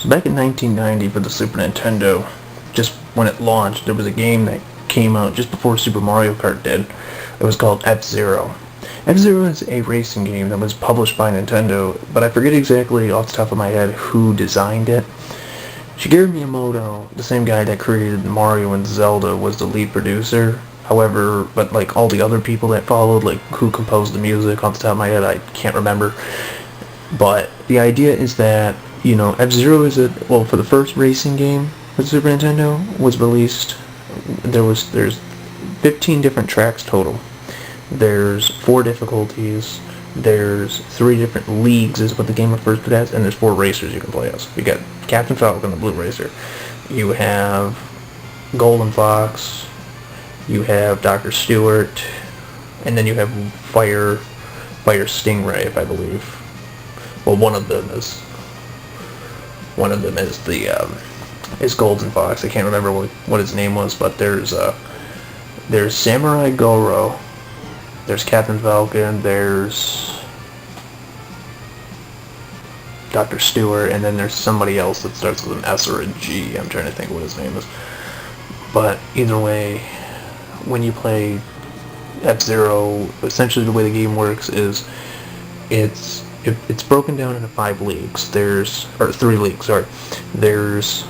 So back in 1990 for the Super Nintendo, just when it launched, there was a game that came out just before Super Mario Kart did. It was called F-Zero. F-Zero is a racing game that was published by Nintendo, but I forget exactly off the top of my head who designed it. Shigeru Miyamoto, the same guy that created Mario and Zelda, was the lead producer. However, but like all the other people that followed, like who composed the music, off the top of my head, I can't remember. But the idea is that, you know, F-Zero is for the first racing game for the Super Nintendo was released, there's 15 different tracks total. There's 4 difficulties, there's 3 different leagues is what the game refers to it as, and there's 4 racers you can play as. You got Captain Falcon, the blue racer. You have Golden Fox, you have Dr. Stewart, and then you have Fire Stingray, if I believe. Well, one of them is is Golden Fox. I can't remember what his name was, but there's Samurai Goro, there's Captain Falcon, there's Dr. Stewart, and then there's somebody else that starts with an S or a G. I'm trying to think what his name is. But either way, when you play F-Zero, essentially the way the game works is it's broken down into 5 leagues. 3 leagues. Sorry. There's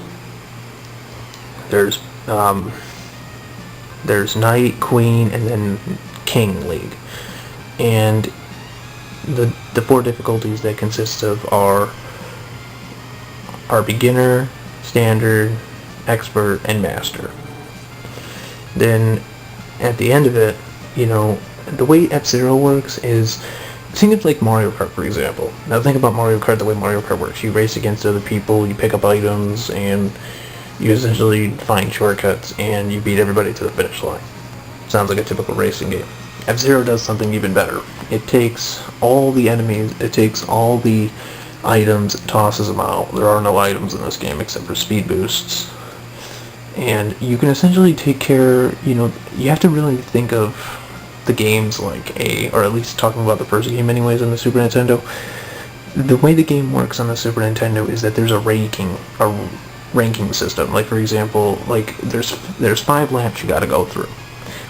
Knight, Queen, and then King League. And the 4 difficulties that consist of are beginner, standard, expert, and master. Then at the end of it, you know, the way F-Zero works is, think of like Mario Kart, for example. Now think about Mario Kart the way Mario Kart works. You race against other people, you pick up items, and you essentially find shortcuts, and you beat everybody to the finish line. Sounds like a typical racing game. F-Zero does something even better. It takes all the enemies, it takes all the items, tosses them out. There are no items in this game except for speed boosts. And you can essentially take care, you know, you have to really think of the games like or at least talking about the first game anyways on the Super Nintendo. The way the game works on the Super Nintendo is that there's a ranking system. Like for example, like there's 5 laps you gotta go through.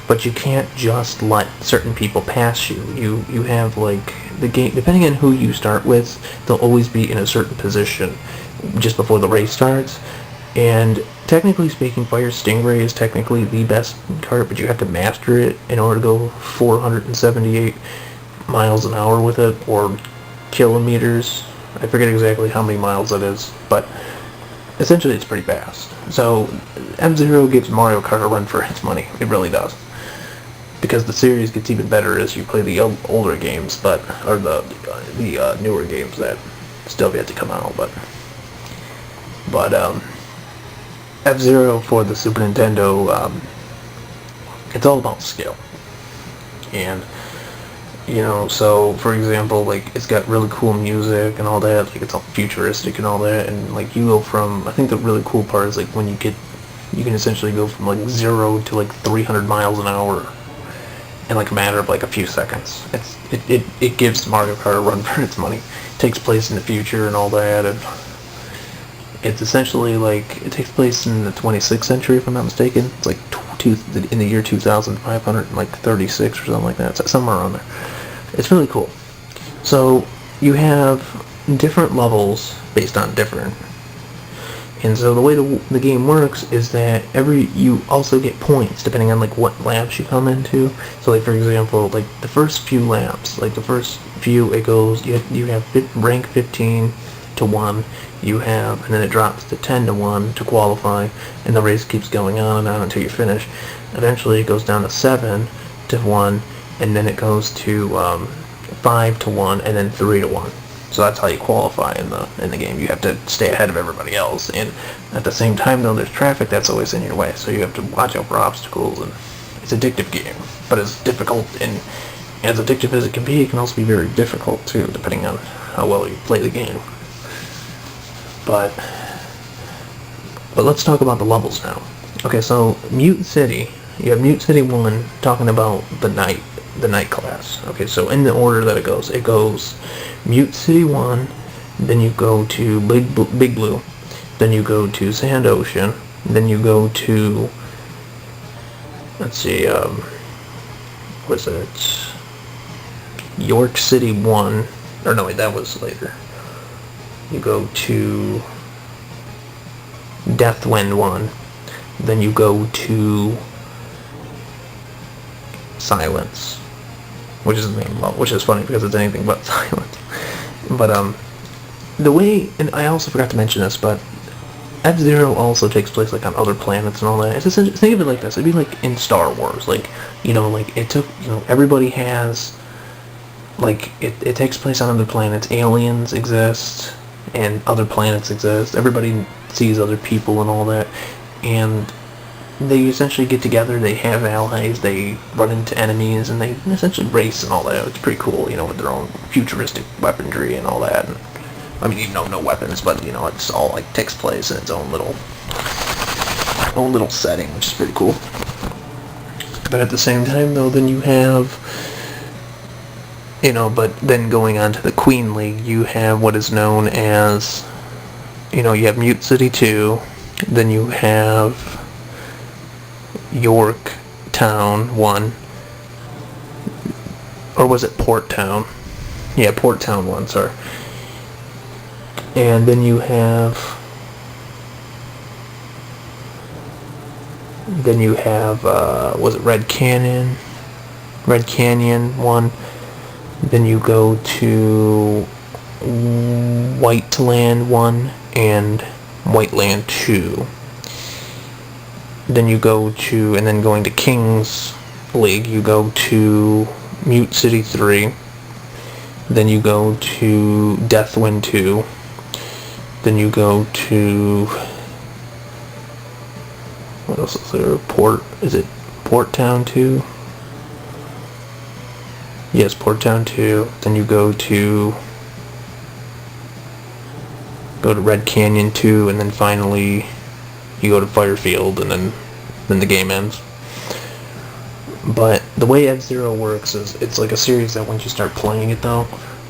But you can't just let certain people pass you. You have like the game, depending on who you start with, they'll always be in a certain position just before the race starts. And technically speaking, Fire Stingray is technically the best kart, but you have to master it in order to go 478 miles an hour with it, or kilometers. I forget exactly how many miles that is, but essentially it's pretty fast. So F-Zero gives Mario Kart a run for its money. It really does. Because the series gets even better as you play the older games, or the newer games that still have yet to come out. But F-Zero for the Super Nintendo, it's all about skill. And, you know, so, for example, like, it's got really cool music and all that, like, it's all futuristic and all that, and, like, you go from, I think the really cool part is, like, when you can essentially go from, like, 0 to, like, 300 miles an hour in, like, a matter of, like, a few seconds. It gives Mario Kart a run for its money. It takes place in the future and all that, and it's essentially like, it takes place in the 26th century, if I'm not mistaken. It's like in the year 2536 or something like that. It's somewhere around there. It's really cool. So you have different levels based on different. And so the way the game works is that you also get points depending on like what laps you come into. So like for example, like the first few laps, like the first few, it goes, you have rank 15 to 1. You have, and then it drops to 10 to 1 to qualify, and the race keeps going on and on until you finish. Eventually it goes down to 7 to 1, and then it goes to 5 to 1, and then 3 to 1. So that's how you qualify in the game. You have to stay ahead of everybody else, and at the same time though, there's traffic that's always in your way, so you have to watch out for obstacles, and it's an addictive game, but it's difficult, and as addictive as it can be, it can also be very difficult too, depending on how well you play the game. But let's talk about the levels now. Okay, so Mute City, you have Mute City 1 talking about the night class. Okay, so in the order that it goes Mute City 1, then you go to Big Blue, then you go to Sand Ocean, then you go to, let's see, was it York City 1, or no wait, that was later. You go to Deathwind 1, then you go to Silence, which is the name, which is funny because it's anything but Silence. But the way, and I also forgot to mention this, but F-Zero also takes place like on other planets and all that. It's just, think of it like this. It'd be like in Star Wars, like, you know, like it took, you know, everybody has, like, it takes place on other planets. Aliens exist and other planets exist. Everybody sees other people and all that, and they essentially get together. They have allies. They run into enemies, and they essentially race and all that. It's pretty cool, you know, with their own futuristic weaponry and all that. And, I mean, you know, no weapons, but, you know, it's all, like, takes place in its own little setting, which is pretty cool. But at the same time, though, then you have, you know, but then going on to the Queen League, you have what is known as, you know, you have Mute City 2, then you have York Town 1, or was it Port Town? Yeah, Port Town 1, sorry. And then you have, was it Red Canyon? Red Canyon 1. Then you go to White Land 1 and White Land 2. Then you go to, and then going to King's League, you go to Mute City 3. Then you go to Deathwind 2. Then you go to, what else is there? Is it Port Town 2? Yes, Port Town 2. Then you go to Red Canyon 2, and then finally you go to Firefield, and then the game ends. But the way F-Zero works is, it's like a series that once you start playing it, though,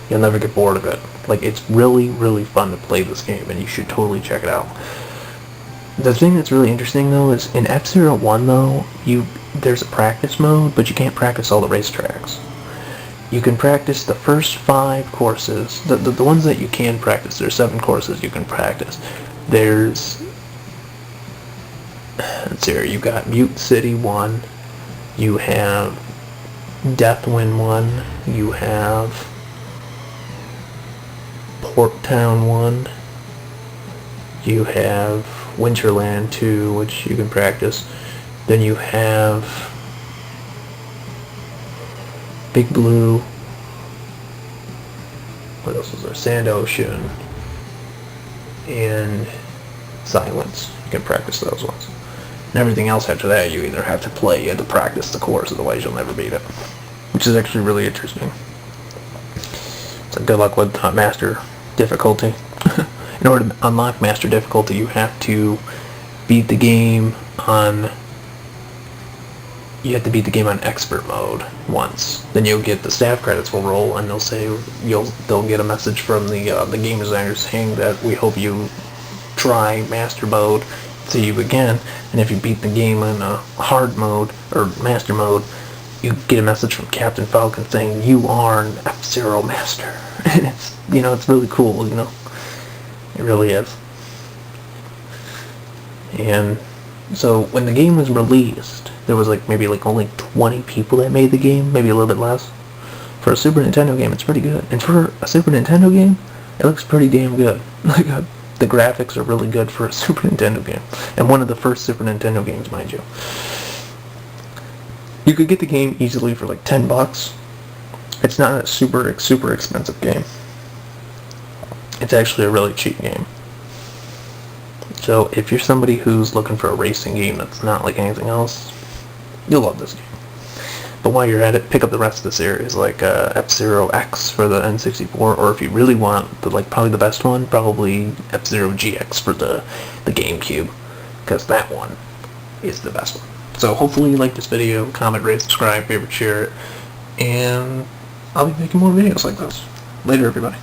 you'll never get bored of it. Like, it's really, really fun to play this game, and you should totally check it out. The thing that's really interesting, though, is in F-Zero 1, though, there's a practice mode, but you can't practice all the racetracks. You can practice the first 5 courses. The ones that you can practice, there's 7 courses you can practice. There's, let's see here, you got Mute City 1, you have Deathwind 1, you have Port Town 1, you have Winterland 2, which you can practice, then you have Big Blue, what else is there, Sand Ocean, and Silence. You can practice those ones. And everything else after that you either have to play, you have to practice the course, otherwise you'll never beat it. Which is actually really interesting. So good luck with Master difficulty. In order to unlock Master difficulty, you have to beat the game on expert mode once. Then you'll get the staff credits will roll, and they'll say they'll get a message from the game designers saying that we hope you try Master mode, see you again. And if you beat the game in hard mode or Master mode, you get a message from Captain Falcon saying you are an F-Zero Master. And it's, you know, it's really cool, you know. It really is. And so when the game was released, there was maybe only 20 people that made the game, maybe a little bit less. For a Super Nintendo game, it's pretty good. And for a Super Nintendo game, it looks pretty damn good. The graphics are really good for a Super Nintendo game. And one of the first Super Nintendo games, mind you. You could get the game easily for like $10. It's not a super expensive game. It's actually a really cheap game. So if you're somebody who's looking for a racing game that's not like anything else, you'll love this game. But while you're at it, pick up the rest of the series, like F-Zero X for the N64, or if you really want probably the best one, probably F-Zero GX for the GameCube, because that one is the best one. So hopefully you like this video, comment, rate, subscribe, favorite, share it, and I'll be making more videos like this. Later, everybody.